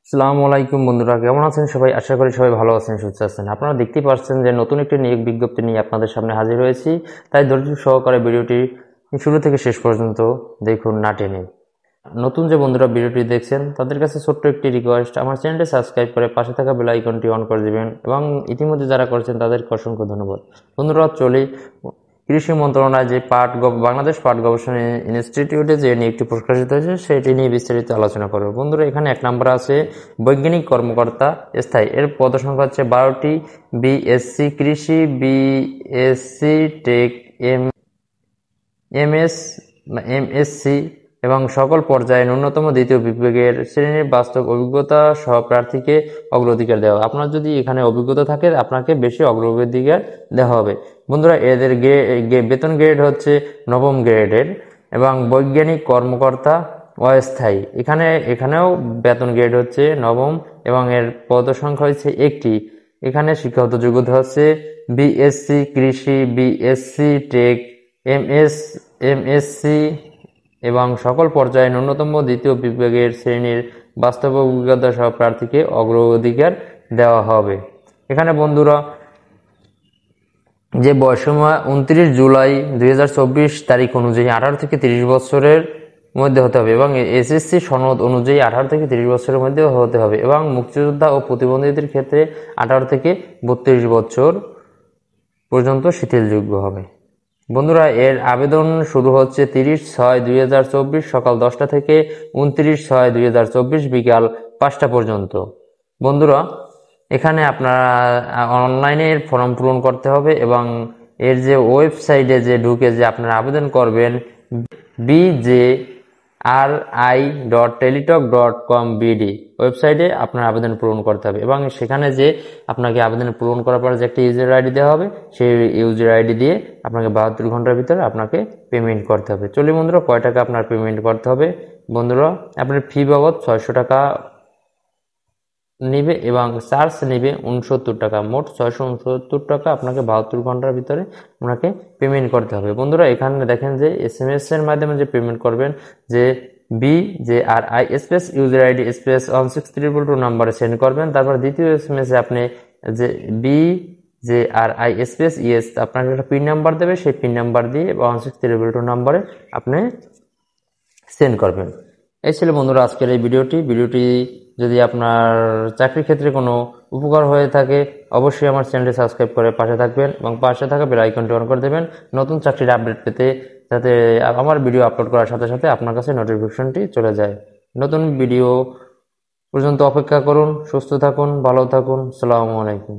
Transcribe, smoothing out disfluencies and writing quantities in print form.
আসসালামু আলাইকুম বন্ধুরা, কেমন আছেন সবাই? আশা করি সবাই ভালো আছেন, সুস্থ আছেন। আপনারা দেখতেই পাচ্ছেন যে নতুন একটি নিয়োগ বিজ্ঞপ্তি নিয়ে আপনাদের সামনে হাজির হয়েছি। তাই ধৈর্য সহকারে ভিডিওটি শুরু থেকে শেষ পর্যন্ত দেখুন, না টেনে। নতুন যে বন্ধুরা ভিডিওটি দেখছেন তাদের কাছে ছোট্ট একটি রিকোয়েস্ট, আমার চ্যানেলটি সাবস্ক্রাইব করে পাশে থাকা বেল আইকনটি অন করে দিবেন এবং ইতিমধ্যে যারা করেছেন তাদেরকে অসংখ্য ধন্যবাদ। বন্ধুরা চলি, কৃষি মন্ত্রণালয় যে বাংলাদেশ পাট গবেষণা ইনস্টিটিউটে যে নিয়োগটি প্রকাশিত হয়েছে সেটি নিয়ে বিস্তারিত আলোচনা করব। বন্ধুরা এখানে 1 নম্বর আছে বৈজ্ঞানিক কর্মকর্তা স্থায়ী, এর পদ সংখ্যা হচ্ছে 12টি। বিএসসি কৃষি, বিএসসি টেক, এমএসসি এবং সকল পর্যায়ে ন্যূনতম দ্বিতীয় বিভাগের শ্রেণীর বাস্তব অভিজ্ঞতা সহ প্রার্থীকে অগ্রাধিকার দেওয়া। আপনার যদি এখানে অভিজ্ঞতা থাকে আপনাকে বেশি অগ্রাধিকার দেওয়া হবে। বন্ধুরা এদের বেতন গ্রেড হচ্ছে 9ম গ্রেডের এবং বৈজ্ঞানিক কর্মকর্তা অস্থায়ী, এখানেও বেতন গ্রেড হচ্ছে 9ম এবং এর পদ সংখ্যা হচ্ছে 1টি। এখানে শিক্ষাগত যোগ্যতা হচ্ছে বিএসসি কৃষি, বিএসসি টেক, এমএসসি এবং সকল পর্যায়ে ন্যূনতম দ্বিতীয় বিভাগের শ্রেণীর বাস্তব অভিজ্ঞতা সহ প্রার্থীকে অগ্রাধিকার দেওয়া হবে। এখানে বন্ধুরা যে বয়সসীমা 29 জুলাই 2024 তারিখ অনুযায়ী 18 থেকে 30 বছরের মধ্যে হতে হবে এবং এসএসসি সনদ অনুযায়ী 18 থেকে 30 বছরের মধ্যে হতে হবে এবং মুক্তিযোদ্ধা ও প্রতিবন্ধীদের ক্ষেত্রে 18 থেকে 32 বছর পর্যন্ত শিথিলযোগ্য হবে। বন্ধুরা এর আবেদন শুরু হচ্ছে 30/6/2024 সকাল 10টা থেকে 29/6/2024 বিকাল 5টা পর্যন্ত। বন্ধুরা এখানে আপনারা অনলাইনে ফর্ম পূরণ করতে হবে এবং এর যে ওয়েবসাইটে যে ঢুকে যে আপনারা আবেদন করবেন bjri.teletalk.com/bd ওয়েবসাইটে আপনার আবেদন পূরণ করতে হবে এবং সেখানে যে আপনাকে আবেদন পূরণ করার পর যে একটা ইউজার আইডি দেওয়া হবে সেই ইউজার আইডি দিয়ে আপনাকে 72 ঘন্টার ভিতরে আপনাকে পেমেন্ট করতে হবে। চলি বন্ধুরা কয় টাকা আপনার পেমেন্ট করতে হবে। বন্ধুরা আপনার ফি বাবদ 600 টাকা নিবে এবং চার্জ নিবে 69 টাকা, মোট 669 টাকা আপনাকে 72 ঘন্টার ভিতরে আপনাকে পেমেন্ট করতে হবে। বন্ধুরা এখানে দেখেন যে SMS এর মাধ্যমে যে পেমেন্ট করবেন যে BJRI space user ID space 16322 নম্বরে সেন্ড করবেন। তারপর দ্বিতীয় SMS এ আপনি যে BJRI স্পেস ইয়েস আপনাকে একটা পিন নাম্বার দেবে, সেই পিন নাম্বার দিয়ে 16322 নম্বরে আপনি সেন্ড করবেন। এই ছিল বন্ধুরা আজকের এই ভিডিওটি যদি আপনার চাকরির ক্ষেত্রে কোনো উপকার হয়ে থাকে অবশ্যই আমার চ্যানেলটি সাবস্ক্রাইব করে পাশে থাকবেন এবং পাশে থাকা বেল আইকনটি অন করে দেবেন নতুন চাকরির আপডেট পেতে, যাতে আমার ভিডিও আপলোড করার সাথে সাথে আপনার কাছে নোটিফিকেশনটি চলে যায়। নতুন ভিডিও পর্যন্ত অপেক্ষা করুন। সুস্থ থাকুন, ভালো থাকুন। আসসালামু আলাইকুম।